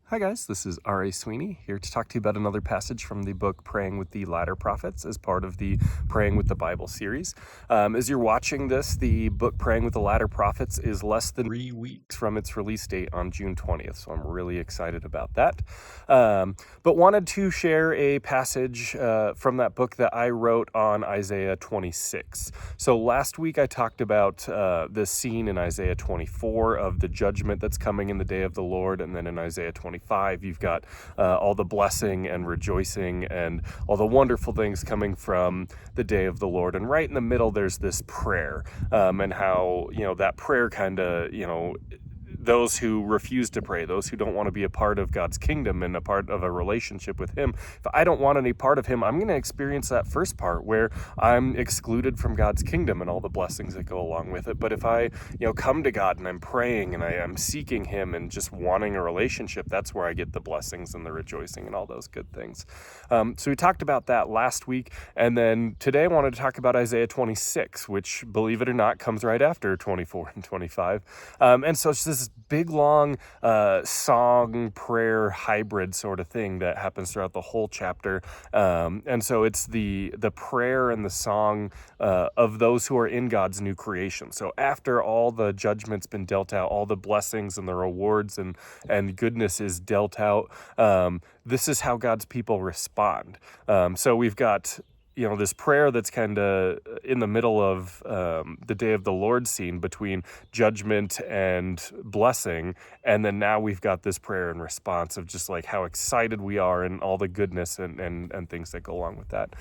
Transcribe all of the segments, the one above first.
Hi guys, this is R.A. Sweeney here to talk to you about another passage from the book Praying with the Latter Prophets as part of the Praying with the Bible series. As you're watching this, the book Praying with the Latter Prophets is less than 3 weeks from its release date on June 20th, so I'm really excited about that. But wanted to share a passage from that book that I wrote on Isaiah 26. So last week I talked about this scene in Isaiah 24 of the judgment that's coming in the day of the Lord, and then in Isaiah 25 you've got all the blessing and rejoicing and all the wonderful things coming from the day of the Lord. And right in the middle there's this prayer, and how that prayer kind of those who refuse to pray, those who don't want to be a part of God's kingdom and a part of a relationship with Him. If I don't want any part of Him, I'm going to experience that first part where I'm excluded from God's kingdom and all the blessings that go along with it. But if I, come to God and I'm praying and I am seeking Him and just wanting a relationship, that's where I get the blessings and the rejoicing and all those good things. So we talked about that last week. And then today I wanted to talk about Isaiah 26, which, believe it or not, comes right after 24 and 25. And so it's this big, long song, prayer, hybrid sort of thing that happens throughout the whole chapter. And so it's the prayer and the song of those who are in God's new creation. So after all the judgment's been dealt out, all the blessings and the rewards and goodness is dealt out, this is how God's people respond. So we've got this prayer that's kind of in the middle of the day of the Lord scene between judgment and blessing. And then now we've got this prayer in response of just like how excited we are and all the goodness and things that go along with that.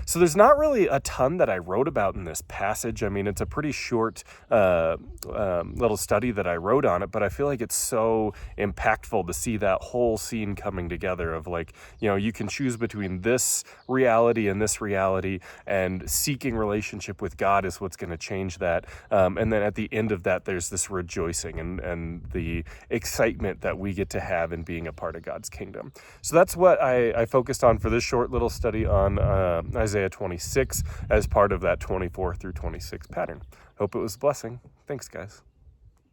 So there's not really a ton that I wrote about in this passage. I mean, it's a pretty short little study that I wrote on it, but I feel like it's so impactful to see that whole scene coming together of like, you can choose between this reality and this reality, and seeking relationship with God is what's going to change that. And then at the end of that, there's this rejoicing and the excitement that we get to have in being a part of God's kingdom. So that's what I focused on for this short little study on Isaiah 26 as part of that 24 through 26 pattern. Hope it was a blessing. Thanks, guys.